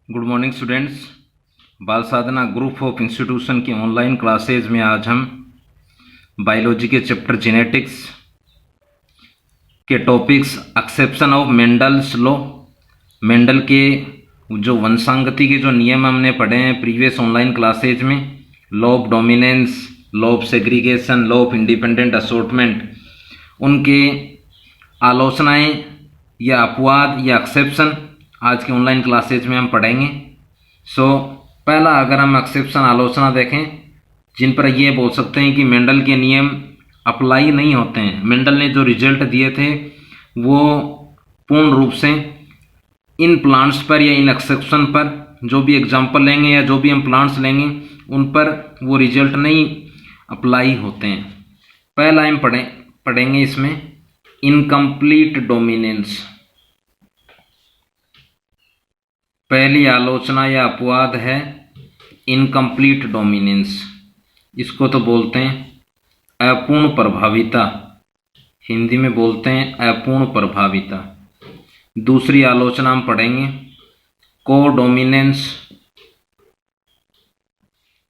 Good morning students. बाल साधना group of institution की online classes में आज हम बायोलॉजी के चैप्टर जेनेटिक्स के topics exception of Mendel's law, Mendel के जो वंशांगति के जो नियम हमने पढ़े हैं प्रीवियस ऑनलाइन क्लासेज में, law of dominance, law of segregation, law of independent assortment, उनके आलोचनाएं या अपवाद या एक्सेप्शन आज के ऑनलाइन क्लासेज में हम पढ़ेंगे। पहला अगर हम एक्सेप्शन आलोचना देखें जिन पर ये बोल सकते हैं कि मेंडल के नियम अप्लाई नहीं होते हैं, मेंडल ने जो रिजल्ट दिए थे वो पूर्ण रूप से इन प्लांट्स पर या इन एक्सेप्शन पर जो भी एग्जांपल लेंगे या जो भी हम प्लांट्स लेंगे उन पर वो रिजल्ट नहीं अप्लाई होते हैं। पहला हम पढ़ेंगे इसमें इनकम्प्लीट डोमिनेंस। पहली आलोचना या अपवाद है इनकम्प्लीट डोमिनेंस, इसको तो बोलते हैं अपूर्ण प्रभाविता, हिंदी में बोलते हैं अपूर्ण प्रभाविता। दूसरी आलोचना हम पढ़ेंगे को डोमिनेंस,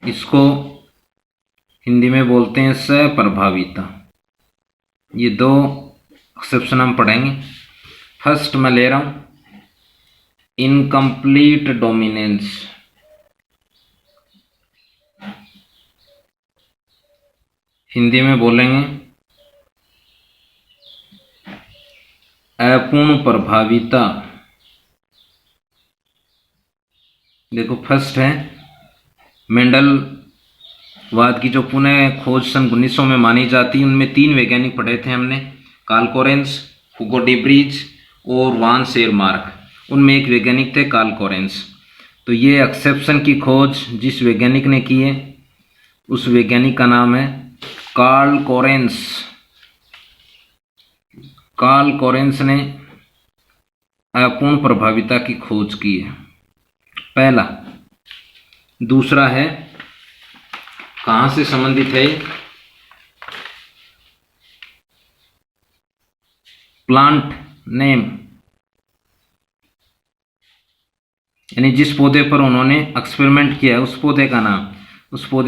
इसको हिंदी में बोलते हैं सप्रभाविता। ये दो एक्सेप्शन हम पढ़ेंगे। फर्स्ट मैं ले रहा हूं इनकम्प्लीट डोमिनेंस। हिंदी में बोलेंगे अपूर्ण प्रभाविता। देखो फर्स्ट है मेंडलवाद की जो पुनः खोज सन 1900 में मानी जाती है, उनमें तीन वैज्ञानिक पढ़े थे हमने, कार्ल कोरेंस, हुगो डीब्रीज और वान शेरमार्क। उनमें एक वैज्ञानिक थे कार्ल कोरेंस। तो ये एक्सेप्शन की खोज जिस वैज्ञानिक ने की है उस वैज्ञानिक का नाम है कार्ल कोरेंस। कार्ल कोरेंस ने अपूर्ण प्रभाविता की खोज की है, पहला। दूसरा है कहाँ से संबंधित है, प्लांट नेम, यानी जिस पौधे पर उन्होंने एक्सपेरिमेंट किया है उस पौधे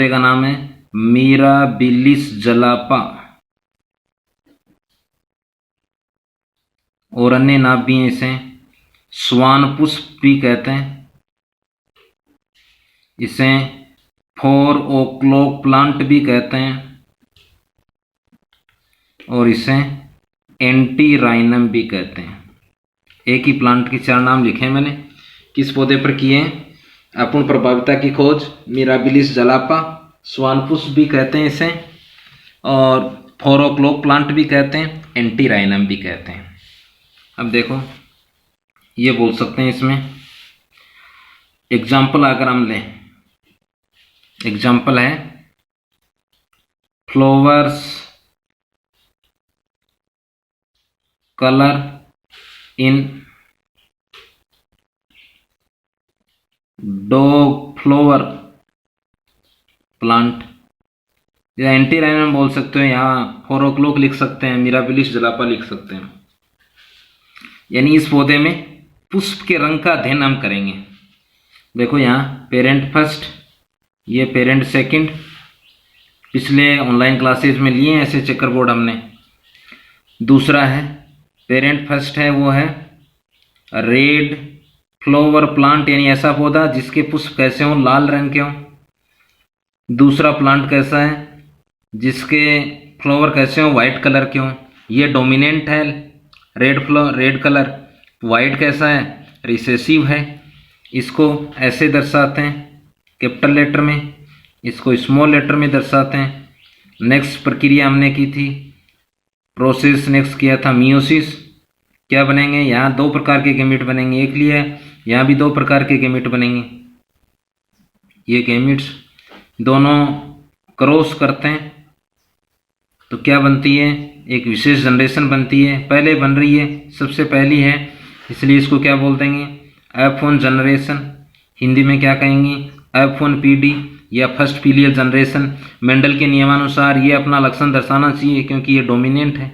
का नाम है मिराबिलिस जलापा, और अन्य नाम भी हैं, इसे स्वान पुष्प भी कहते हैं, इसे 4 o'clock प्लांट भी कहते हैं, और इसे एंटीराइनम भी कहते हैं। एक ही प्लांट के 4 नाम लिखे हैं मैंने। किस पौधे पर किए हैं अपूर्ण प्रभाविता की खोज, मिराबिलिस जलापा, स्वान पुष्प भी कहते हैं इसे, और 4 o'clock प्लांट भी कहते हैं, एंटीराइनम भी कहते हैं। अब देखो ये बोल सकते हैं इसमें एग्जाम्पल अगर हम लें, एग्जाम्पल है flowers colour in dog flower plant, या एंटीराइनम बोल सकते हो, यहाँ 4 o'clock लिख सकते हैं, मिराबिलिस जलापा लिख सकते हैं। यानी इस पौधे में पुष्प के रंग का अध्ययन हम करेंगे। देखो यहाँ पेरेंट फर्स्ट, ये पेरेंट सेकंड, पिछले ऑनलाइन क्लासेज में लिए ऐसे चेकर बोर्ड हमने। दूसरा है पेरेंट फर्स्ट है वो है रेड फ्लावर प्लांट, यानी ऐसा पौधा जिसके पुष्प कैसे हों, लाल रंग के हों। दूसरा प्लांट कैसा है जिसके फ्लावर कैसे हों, वाइट कलर के हों, ये डोमिनेंट है, रेड कलर। वाइट कैसा है, रिसेसिव है, इसको ऐसे दर्शाते हैं कैपिटल लेटर में, इसको स्मॉल लेटर में दर्शाते हैं। नेक्स्ट प्रक्रिया हमने की थी, प्रोसेस नेक्स्ट किया था मियोसिस। क्या बनेंगे, यहाँ 2 प्रकार के गैमीट बनेंगे, एक लिए यहाँ भी 2 प्रकार के गैमीट बनेंगे। ये गैमीट्स दोनों क्रॉस करते हैं तो क्या बनती है, एक विशेष जनरेशन बनती है, पहले बन रही है, सबसे पहली है, इसलिए इसको क्या बोल देंगे F1 जनरेशन। हिंदी में क्या कहेंगे F1 PD या फर्स्ट पीलियल जनरेशन। मेंडल के नियमानुसार ये अपना लक्षण दर्शाना चाहिए क्योंकि ये डोमिनेंट है,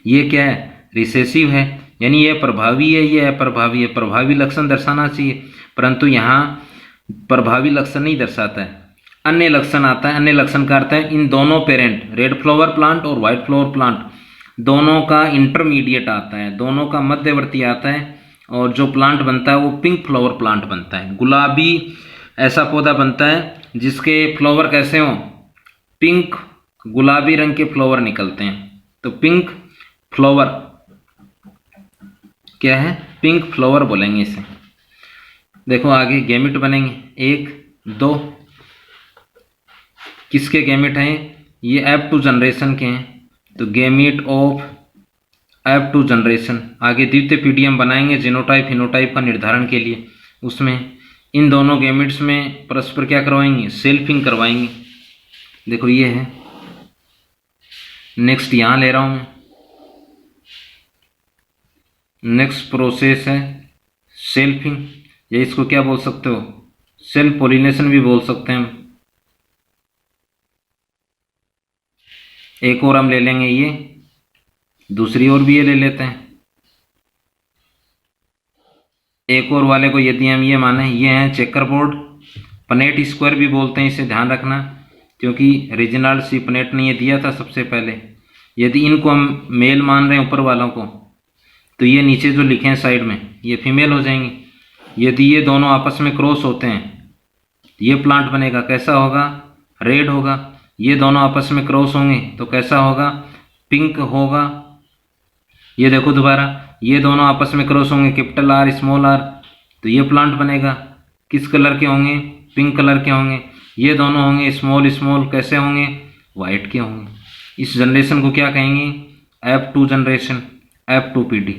ये क्या है रिसेसिव है, यानी ये प्रभावी है, ये अप्रभावी है, प्रभावी लक्षण दर्शाना चाहिए। परंतु यहाँ प्रभावी लक्षण नहीं दर्शाता है, अन्य लक्षण आता है। अन्य लक्षण का अर्थ है इन दोनों पेरेंट, रेड फ्लावर प्लांट और व्हाइट फ्लावर प्लांट, दोनों का इंटरमीडिएट आता है, दोनों का मध्यवर्ती आता है, और जो प्लांट बनता है वो पिंक फ्लावर प्लांट बनता है। गुलाबी ऐसा पौधा बनता है जिसके फ्लावर कैसे हों, पिंक गुलाबी रंग के फ्लावर निकलते हैं, तो पिंक फ्लावर क्या है, पिंक फ्लावर बोलेंगे इसे। देखो आगे गैमेट बनेंगे, 1 2, किसके गैमेट हैं, ये F2 जनरेशन के हैं, तो गैमेट ऑफ F2 जनरेशन। आगे द्वितीय पीडियम बनाएंगे जीनोटाइप फिनोटाइप का निर्धारण के लिए, उसमें इन दोनों गैमेट्स में परस्पर क्या करवाएंगे, सेल्फिंग करवाएंगे। देखो ये है, नेक्स्ट यहाँ ले रहा हूँ मैं, नेक्स्ट प्रोसेस है सेल्फिंग, या इसको क्या बोल सकते हो, सेल्फ पोलिनेशन भी बोल सकते हैं हम। एक और हम ले लेंगे, ये दूसरी ओर भी ये ले लेते हैं। एक और वाले को यदि हम ये माने, ये है चेकर बोर्ड, पनेट स्क्वायर भी बोलते हैं, इसे ध्यान रखना, क्योंकि रिजिनाल्ड सी पनेट ने ये दिया था सबसे पहले। यदि इनको हम मेल मान रहे हैं ऊपर वालों को, तो ये नीचे जो लिखे हैं साइड में ये फीमेल हो जाएंगे। यदि ये दोनों आपस में क्रॉस होते हैं, ये प्लांट बनेगा, कैसा होगा, रेड होगा। ये दोनों आपस में क्रॉस होंगे तो कैसा होगा, पिंक होगा। ये देखो दोबारा, ये दोनों आपस में क्रॉस होंगे, कैपिटल आर स्मॉल आर, तो ये प्लांट बनेगा। किस कलर के होंगे, पिंक कलर के होंगे। ये दोनों होंगे स्मॉल स्मॉल, कैसे होंगे, वाइट के होंगे। इस जनरेशन को क्या कहेंगे, F2 जनरेशन, F2PD।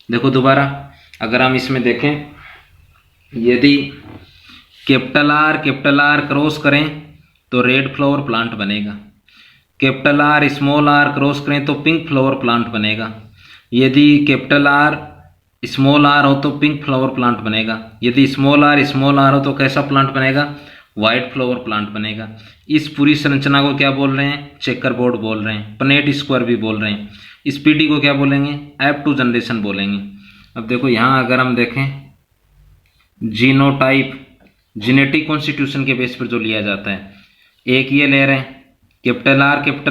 देखो दोबारा, अगर हम इसमें देखें, यदि कैपिटल आर क्रॉस करें तो रेड फ्लावर प्लांट बनेगा, capital R small R cross करें तो पिंक फ्लावर प्लांट बनेगा। यदि कैपिटल आर स्मॉल आर हो तो पिंक फ्लावर प्लांट बनेगा। यदि स्मॉल आर हो तो कैसा प्लांट बनेगा, वाइट फ्लावर प्लांट बनेगा। इस पूरी संरचना को क्या बोल रहे हैं, चेकर बोर्ड बोल रहे हैं, पनेट स्क्वायर भी बोल रहे हैं। इस पीडी को क्या बोलेंगे, F2 जनरेशन बोलेंगे। अब देखो यहाँ अगर हम देखें, जीनोटाइप जेनेटिक कॉन्स्टिट्यूशन के बेस पर जो लिया जाता है, एक ये ले रहे हैं कैपिटल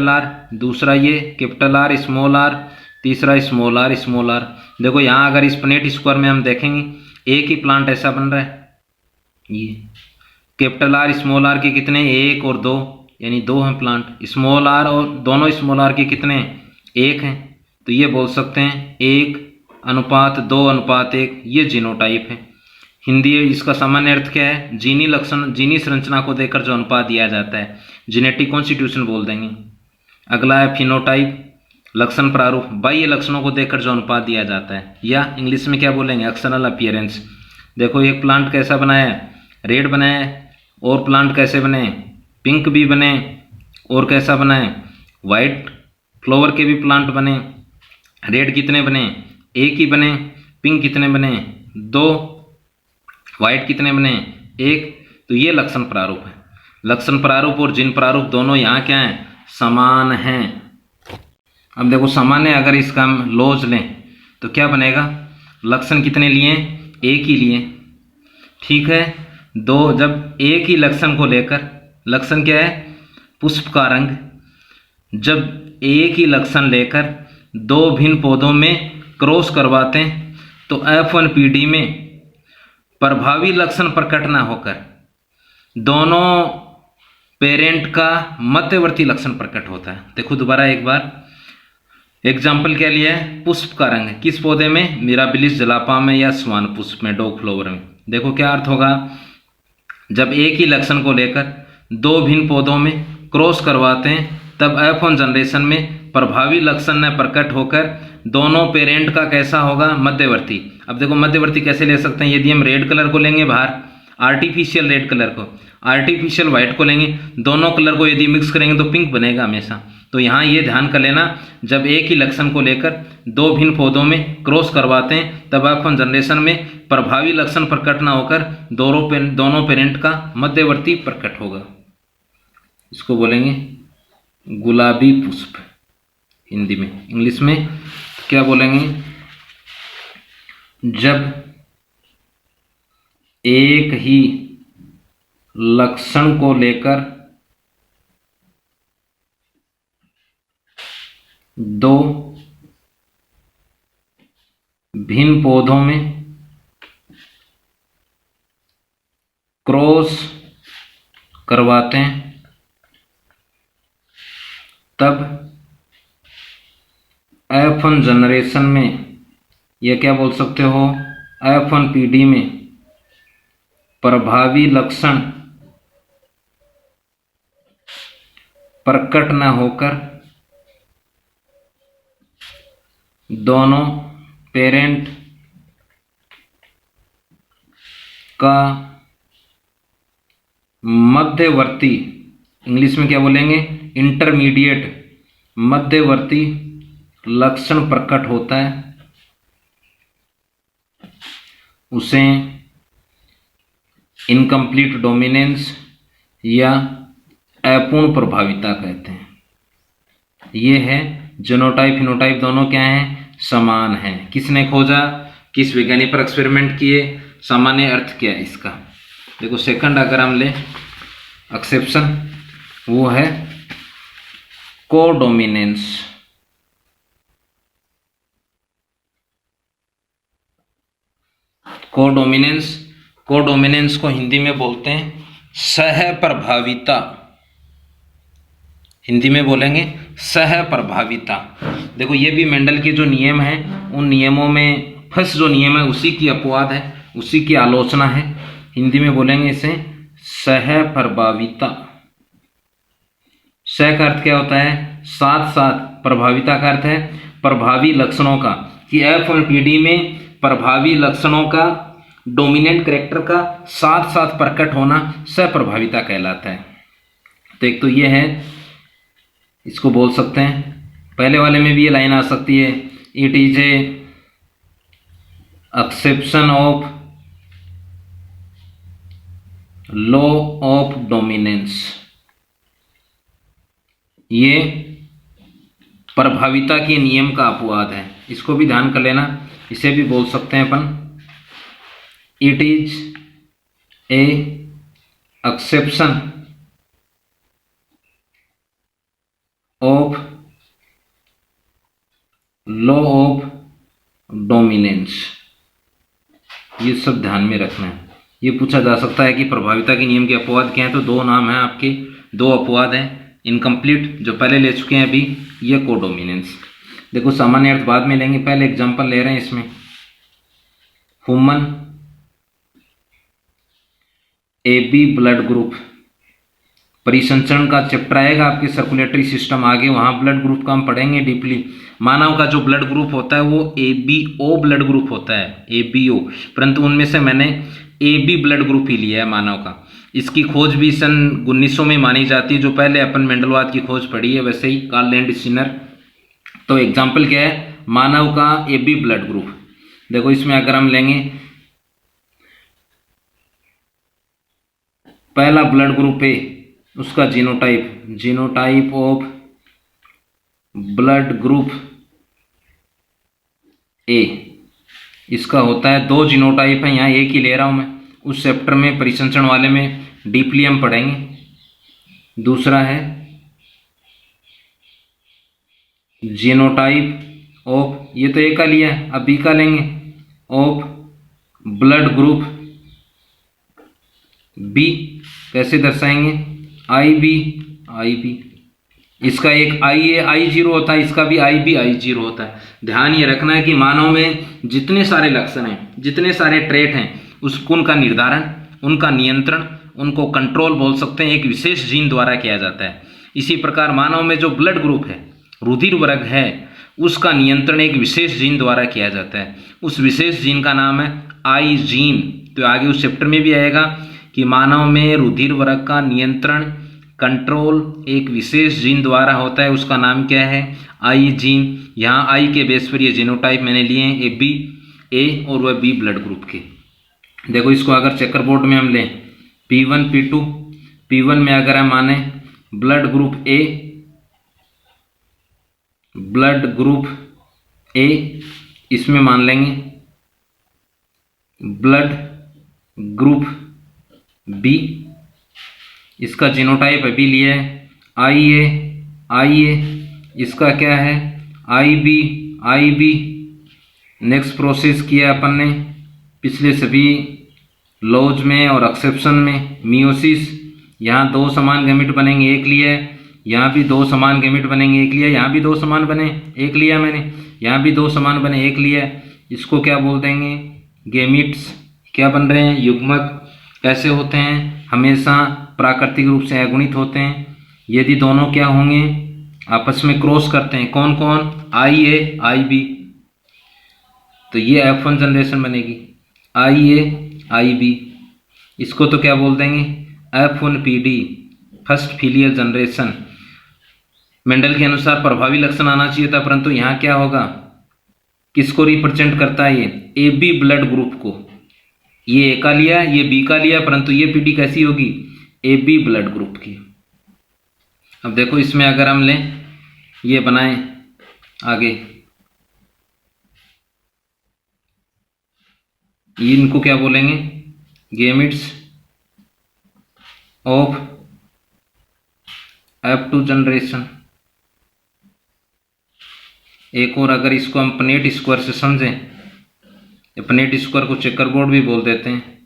आर, दूसरा ये कैपिटल आर स्मॉल आर, तीसरा स्मॉल आर। देखो यहाँ अगर इस पनेट स्क्वायर में हम देखेंगे, एक ही प्लांट ऐसा बन रहा है। ये कैपिटल आर स्मॉल आर के कितने, 1 और 2, यानी 2 हैं प्लांट। स्मॉल आर और दोनों स्मॉल आर के कितने, 1 हैं। तो ये बोल सकते हैं 1:2:1, ये जीनोटाइप है। हिंदी इसका सामान्य अर्थ क्या है, जीनी लक्षण, जीनी संरचना को देखकर जो अनुपात दिया जाता है, जेनेटिक कॉन्स्टिट्यूशन बोल देंगे। अगला है फिनोटाइप, लक्षण प्रारूप, बाह्य लक्षणों को देखकर जो अनुपात दिया जाता है, या इंग्लिश में क्या बोलेंगे, एक्सटर्नल अपीयरेंस। देखो एक प्लांट कैसा बनाया है, रेड बनाया है, और प्लांट कैसे बने, पिंक भी बने, और कैसा बनाए, वाइट फ्लावर के भी प्लांट बने। रेड कितने बने, 1 ही बने। पिंक कितने बने, 2। वाइट कितने बने, 1। तो ये लक्षण प्रारूप है। लक्षण प्रारूप और जिन प्रारूप दोनों यहाँ क्या हैं, समान हैं। अब देखो सामान्य अगर इसका हम लॉज लें तो क्या बनेगा, लक्षण कितने लिए, 1 ही लिए, ठीक है। 2, जब एक ही लक्षण को लेकर, लक्षण क्या है, पुष्प का रंग, जब एक ही लक्षण लेकर 2 भिन्न पौधों में क्रॉस करवाते हैं तो F1PD में प्रभावी लक्षण प्रकट न होकर दोनों पेरेंट का मध्यवर्ती लक्षण प्रकट होता है। देखो दोबारा एक बार, एग्जाम्पल क्या लिया है, पुष्प का रंग, किस पौधे में, मिराबिलिस जलापा में या स्वान पुष्प में, डॉग फ्लावर में। देखो क्या अर्थ होगा, जब एक ही लक्षण को लेकर 2 भिन्न पौधों में क्रॉस करवाते हैं तब F1 जनरेशन में प्रभावी लक्षण न प्रकट होकर दोनों पेरेंट का कैसा होगा, मध्यवर्ती। अब देखो मध्यवर्ती कैसे ले सकते हैं, यदि हम रेड कलर को लेंगे बाहर, आर्टिफिशियल रेड कलर को, आर्टिफिशियल व्हाइट को लेंगे, दोनों कलर को यदि मिक्स करेंगे तो पिंक बनेगा हमेशा। तो यहाँ ये ध्यान कर लेना, जब एक ही लक्षण को लेकर 2 भिन्न पौधों में क्रॉस करवाते हैं तब F1 जनरेशन में प्रभावी लक्षण प्रकट न होकर दोनों पेरेंट का मध्यवर्ती प्रकट होगा। इसको बोलेंगे गुलाबी पुष्प हिंदी में। इंग्लिश में क्या बोलेंगे, जब एक ही लक्षण को लेकर दो भिन्न पौधों में क्रॉस करवाते हैं तब F1 जनरेशन में, यह क्या बोल सकते हो, F1 पीढ़ी में प्रभावी लक्षण प्रकट न होकर दोनों पेरेंट का मध्यवर्ती, इंग्लिश में क्या बोलेंगे, इंटरमीडिएट, मध्यवर्ती लक्षण प्रकट होता है, उसे इनकम्प्लीट डोमिनेंस या अपूर्ण प्रभाविता कहते हैं। ये है जीनोटाइप फिनोटाइप दोनों क्या हैं, समान हैं। किसने खोजा, किस वैज्ञानिक पर एक्सपेरिमेंट किए, सामान्य अर्थ क्या है इसका। देखो सेकंड अगर हम ले एक्सेप्शन, वो है कोडोमिनेंस। कोडोमिनेंस, कोडोमिनेंस को हिंदी में बोलते हैं सहप्रभाविता, हिंदी में बोलेंगे सहप्रभाविता। देखो ये भी मेंडल के जो नियम हैं, उन नियमों में फर्स्ट जो नियम है उसी की अपवाद है, उसी की आलोचना है। हिंदी में बोलेंगे इसे सहप्रभाविता। सह का अर्थ क्या होता है, साथ साथ, प्रभाविता का अर्थ है प्रभावी लक्षणों का, कि F1 पीढ़ी में प्रभावी लक्षणों का, डोमिनेंट कैरेक्टर का साथ साथ प्रकट होना सहप्रभाविता कहलाता है। तो एक तो ये है, इसको बोल सकते हैं। पहले वाले में भी ये लाइन आ सकती है, it is a exception of law of dominance. ये प्रभाविता के नियम का अपवाद है, इसको भी ध्यान कर लेना। इसे भी बोल सकते हैं अपन, it is a exception of law of dominance. ये सब ध्यान में रखना है। ये पूछा जा सकता है कि प्रभाविता के नियम के अपवाद क्या हैं, तो दो नाम हैं आपके, दो अपवाद हैं, इनकम्प्लीट जो पहले ले चुके हैं अभी, ये कोडोमिनेंस। देखो सामान्य अर्थ बाद में लेंगे, पहले एग्जांपल ले रहे हैं इसमें। ह्यूमन AB ब्लड ग्रुप, परिसंचरण का चैप्टर आएगा आपके सर्कुलेटरी सिस्टम आगे, वहां ब्लड ग्रुप का हम पढ़ेंगे डीपली। मानव का जो ब्लड ग्रुप होता है वो ABO ब्लड ग्रुप होता है, ABO, परंतु उनमें से मैंने AB ब्लड ग्रुप ही लिया है मानव का। इसकी खोज भी सन 1900 में मानी जाती है, जो पहले अपन मेंडलवाद की खोज पढ़ी है वैसे ही कार्ल लैंडस्टीनर। तो एग्जाम्पल क्या है, मानव का AB ब्लड ग्रुप। देखो इसमें अगर हम लेंगे पहला ब्लड ग्रुप है, उसका genotype, genotype of blood group A, इसका होता है, दो जीनोटाइप है, यहाँ एक ही ले रहा हूं मैं, उस चैप्टर में परिसंचरण वाले में डीपली हम पढ़ेंगे। दूसरा है जीनोटाइप ऑफ, ये तो ए का लिया है, अब बी का लेंगे, ऑफ ब्लड ग्रुप बी। कैसे दर्शाएंगे, IB, इसका एक IA I0 होता है, इसका भी IB I0 होता है। ध्यान ये रखना है कि मानव में जितने सारे लक्षण हैं, जितने सारे ट्रेट हैं, उनका निर्धारण, उनका नियंत्रण, उनको कंट्रोल बोल सकते हैं, एक विशेष जीन द्वारा किया जाता है। इसी प्रकार मानव में जो ब्लड ग्रुप है, रुधिर वर्ग है, उसका नियंत्रण एक विशेष जीन द्वारा किया जाता है। उस विशेष जीन का नाम है I जीन। तो आगे उस चैप्टर में भी आएगा कि मानव में रुधिर वर्ग का नियंत्रण, कंट्रोल एक विशेष जीन द्वारा होता है, उसका नाम क्या है, I जीन। यहाँ I के बेस पर ये जीनोटाइप मैंने लिए हैं, AB A और वह B ब्लड ग्रुप के। देखो इसको अगर चेकर बोर्ड में हम लें P1 P2, P1 में अगर हम माने blood group A, blood group A, इसमें मान लेंगे ब्लड ग्रुप बी, इसका जीनोटाइप अभी लिया है आई ए, इसका क्या है आई बी। नेक्स्ट प्रोसेस किया अपन ने पिछले सभी लॉज में और एक्सेप्शन में, मियोसिस। यहाँ 2 समान गैमेट बनेंगे, एक लिया है, यहाँ भी 2 समान गैमेट बनेंगे, एक लिया, यहाँ भी 2 समान बने, एक लिया मैंने, यहाँ भी 2 समान बने, एक लिया। इसको क्या बोल देंगे, गैमेट्स। क्या बन रहे हैं, युग्मक। कैसे होते हैं, हमेशा प्राकृतिक रूप से अगुणित होते हैं। यदि दोनों क्या होंगे, आपस में क्रॉस करते हैं, कौन कौन, आई ए आई बी, तो ये F1 जनरेशन बनेगी, आई ए आई बी। इसको तो क्या बोल देंगे, F1PD, first filial generation. Mendel के अनुसार प्रभावी लक्षण आना चाहिए था, परंतु यहाँ क्या होगा, किसको रिप्रेजेंट करता है, ये AB ब्लड ग्रुप को। ये A का लिया, ये B का लिया, परंतु ये PD कैसी होगी, AB ब्लड ग्रुप की। अब देखो इसमें अगर हम लें, ये बनाएं आगे, इनको क्या बोलेंगे, गैमेट्स ऑफ F2 जनरेशन। एक और अगर इसको हम पनेट स्क्वायर से समझें, पनेट स्क्वायर को चेकर बोर्ड भी बोल देते हैं।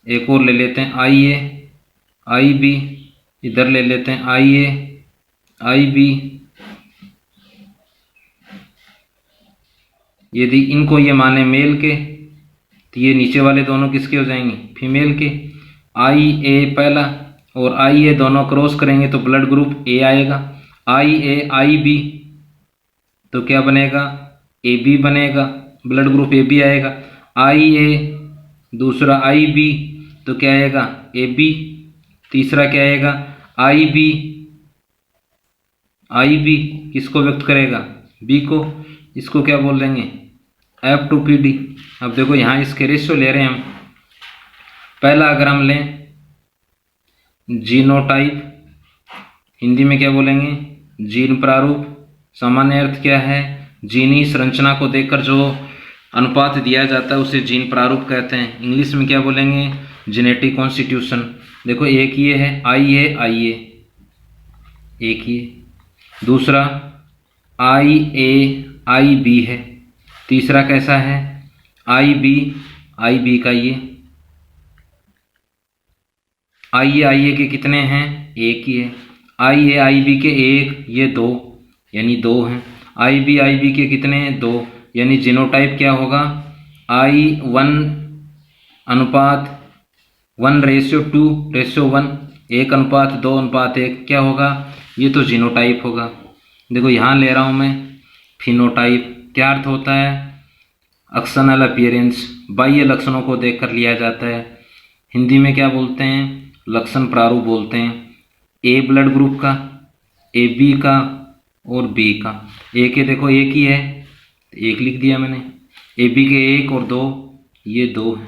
एक और ले लेते हैं आई ए आई बी, इधर ले लेते हैं आई ए आई बी। यदि इनको ये माने मेल के, तो ये नीचे वाले दोनों किसके हो जाएंगे, फीमेल के। आई ए पहला और आई ए दोनों क्रॉस करेंगे तो ब्लड ग्रुप ए आएगा। आई ए आई बी तो क्या बनेगा, ए बी बनेगा, ब्लड ग्रुप ए बी आएगा। आई ए दूसरा आई बी तो क्या आएगा, ए बी। तीसरा क्या आएगा, आई बी किसको व्यक्त करेगा, बी को। इसको क्या बोल देंगे, F2PD। अब देखो यहाँ इसके रेशियो ले रहे हैं हम। पहला अगर हम लें जीनोटाइप, हिंदी में क्या बोलेंगे, जीन प्रारूप। सामान्य अर्थ क्या है, जीनी संरचना को देखकर जो अनुपात दिया जाता है उसे जीन प्रारूप कहते हैं। इंग्लिश में क्या बोलेंगे, जेनेटिक कॉन्स्टिट्यूशन। देखो एक ये है आई ए, एक ये। दूसरा आई ए आई बी है। तीसरा कैसा है, आई बी का ये। आई ए के कितने हैं, एक ही है। आई ए आई बी के एक, ये 2 यानी 2 हैं। आई बी के कितने हैं, 2 यानी जीनोटाइप क्या होगा, I1 अनुपात 1:2:1, 1:2:1 क्या होगा, ये तो जीनोटाइप होगा। देखो यहाँ ले रहा हूँ मैं फिनोटाइप। क्या अर्थ होता है, एक्सटर्नल अपीयरेंस, बाह्य लक्षणों को देखकर लिया जाता है। हिंदी में क्या बोलते हैं, लक्षण प्रारूप बोलते हैं। ए ब्लड ग्रुप का, ए बी का और बी का। ए के देखो एक ही है, एक लिख दिया मैंने। ए बी के 1 और 2, ये 2 है।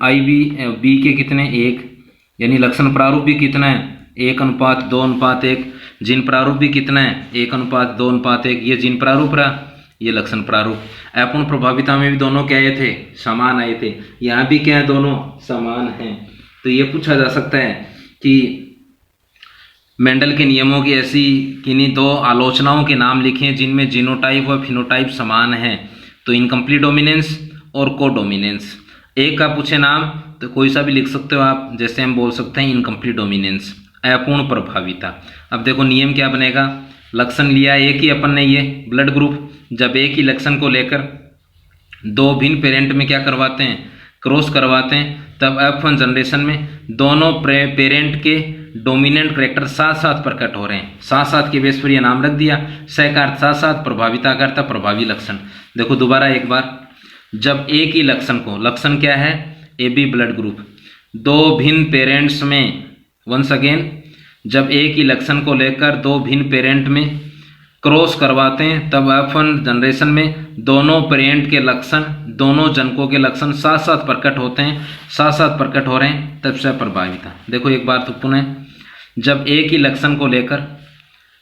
आई बी के कितने, 1, यानी लक्षण प्रारूप भी कितना है, 1:2:1। जीन प्रारूप भी कितना है, 1:2:1। ये जीन प्रारूप रहा, ये लक्षण प्रारूप। अपूर्ण प्रभाविता में भी दोनों क्या आए थे, समान आए थे। यहाँ भी क्या है, दोनों समान हैं। तो ये पूछा जा सकता है कि मेंडल के नियमों की ऐसी किन्हीं 2 आलोचनाओं के नाम लिखें जिनमें जीनोटाइप और फिनोटाइप समान हैं। तो इनकम्प्लीट डोमिनेंस और कोडोमिनेंस। एक का पूछे नाम तो कोई सा भी लिख सकते हो आप, जैसे हम बोल सकते हैं इनकम्प्लीट डोमिनेंस, अपूर्ण प्रभाविता। अब देखो नियम क्या बनेगा, लक्षण लिया एक ही अपन ने, ये ब्लड ग्रुप। जब एक ही लक्षण को लेकर 2 भिन्न पेरेंट में क्या करवाते हैं, क्रॉस करवाते हैं, तब F1 जनरेशन में दोनों पेरेंट के डोमिनेंट करेक्टर साथ साथ प्रकट हो रहे हैं। साथ साथ के बेस पर यह नाम रख दिया। सह का अर्थ साथ साथ, प्रभाविता का अर्थ प्रभावी लक्षण। देखो दोबारा एक बार, जब एक ही लक्षण को, लक्षण क्या है, AB ब्लड ग्रुप, 2 भिन्न पेरेंट्स में, वंस अगेन, जब एक ही लक्षण को लेकर 2 भिन्न पेरेंट में क्रॉस करवाते हैं, तब F1 जनरेशन में दोनों पेरेंट के लक्षण, दोनों जनकों के लक्षण साथ साथ प्रकट होते हैं, साथ साथ प्रकट हो रहे हैं, तब से प्रभाविता। देखो एक बार तो पुनः, जब एक ही लक्षण को लेकर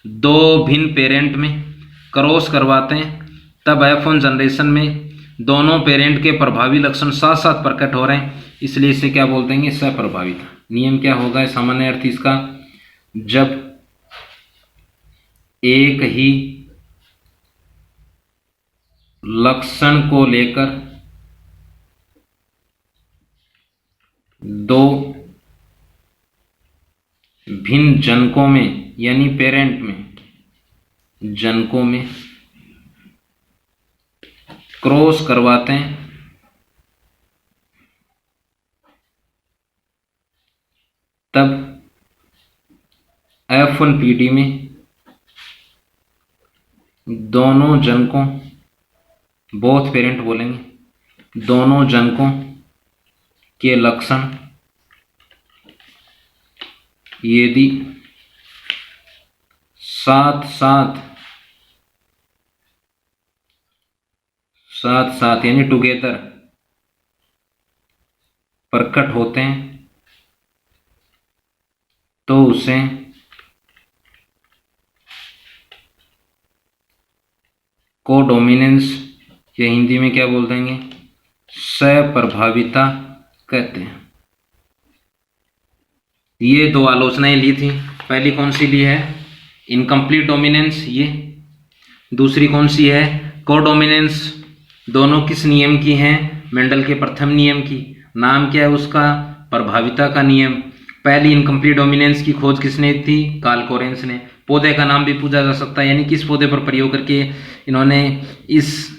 2 भिन्न पेरेंट में क्रॉस करवाते हैं, तब F1 जनरेशन में दोनों पेरेंट के प्रभावी लक्षण साथ साथ प्रकट हो रहे हैं, इसलिए इसे क्या बोल देंगे, सप्रभाविता। नियम क्या होगा सामान्य अर्थ इसका, जब एक ही लक्षण को लेकर दो भिन्न जनकों में यानी पेरेंट में, जनकों में क्रॉस करवाते हैं तब F1PD में दोनों जनकों, बोथ पेरेंट बोलेंगे, दोनों जनकों के लक्षण यदि साथ साथ यानी टुगेदर प्रकट होते हैं तो उसे कोडोमिनेंस या हिंदी में क्या बोल देंगे, सप्रभाविता कहते हैं। ये दो आलोचनाएं ली थी, पहली कौन सी ली है, इनकम्प्लीट डोमिनेंस, ये दूसरी कौन सी है, कोडोमिनेंस। दोनों किस नियम की हैं, मेंडल के प्रथम नियम की। नाम क्या है उसका, प्रभाविता का नियम। पहली इनकम्प्लीट डोमिनेंस की खोज किसने थी, कार्ल कोरेंस ने। पौधे का नाम भी पूछा जा सकता है, यानी किस पौधे पर प्रयोग करके इन्होंने इस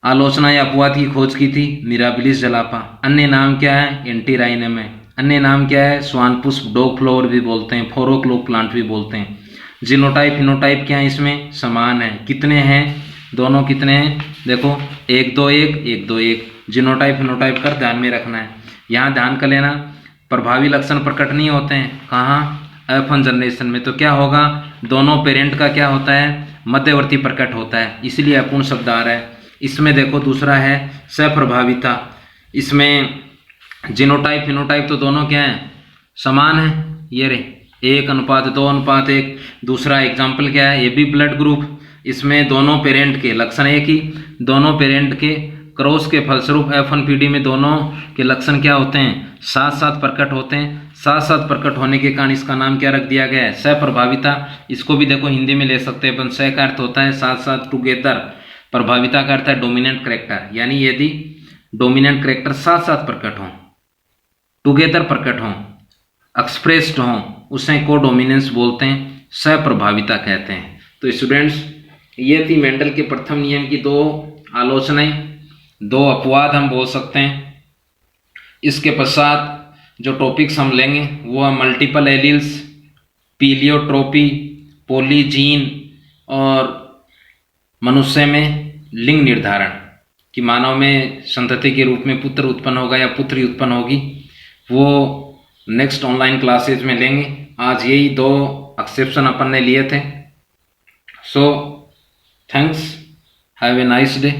आलोचना या अपवाद की खोज की थी, मिराबिलिस जलापा। अन्य नाम क्या है, एंटीराइनम है। अन्य नाम क्या है, स्वान पुष्प, डॉग फ्लावर भी बोलते हैं, फोरोक्लोक प्लांट भी बोलते हैं। जीनोटाइप फिनोटाइप क्या है इसमें, समान है। कितने हैं, दोनों कितने हैं, देखो 1 2 1 1 2 1। जीनोटाइप फिनोटाइप कर ध्यान में रखना है। यहाँ ध्यान कर लेना, प्रभावी लक्षण प्रकट नहीं होते हैं कहाँ, F1 जनरेशन में। तो क्या होगा, दोनों पेरेंट का क्या होता है, मध्यवर्ती प्रकट होता है, इसलिए अपूर्ण शब्द आ रहा है। इसमें देखो दूसरा है सप्रभाविता, इसमें जीनोटाइप फिनोटाइप तो दोनों क्या है, समान है। ये रे 1:2:1। दूसरा एग्जाम्पल क्या है, ये भी ब्लड ग्रुप, इसमें दोनों पेरेंट के लक्षण एक ही, दोनों पेरेंट के क्रॉस के फलस्वरूप F1PD में दोनों के लक्षण क्या होते हैं, साथ साथ प्रकट होते हैं। साथ साथ प्रकट होने के कारण इसका नाम क्या रख दिया गया है, सप्रभाविता। इसको भी देखो हिंदी में ले सकते हैं अपन। स का अर्थ होता है साथ साथ, टुगेदर। प्रभाविता का अर्थ है डोमिनेंट करेक्टर, यानी यदि डोमिनेंट करेक्टर साथ साथ प्रकट हों, टुगेदर प्रकट हों, एक्सप्रेस्ड हों, उसे कोडोमिनेंस बोलते हैं, सप्रभाविता कहते हैं। तो स्टूडेंट्स, ये थी मेंडल के प्रथम नियम की दो आलोचनाएं, दो अपवाद हम बोल सकते हैं। इसके पश्चात जो टॉपिक्स हम लेंगे वो है मल्टीपल एलील्स, पीलियोट्रोपी, पॉलीजीन और मनुष्य में लिंग निर्धारण, कि मानव में संतति के रूप में पुत्र उत्पन्न होगा या पुत्री उत्पन्न होगी, वो नेक्स्ट ऑनलाइन क्लासेज में लेंगे। आज यही दो एक्सेप्शन अपन ने लिए थे। So thanks, have a nice day.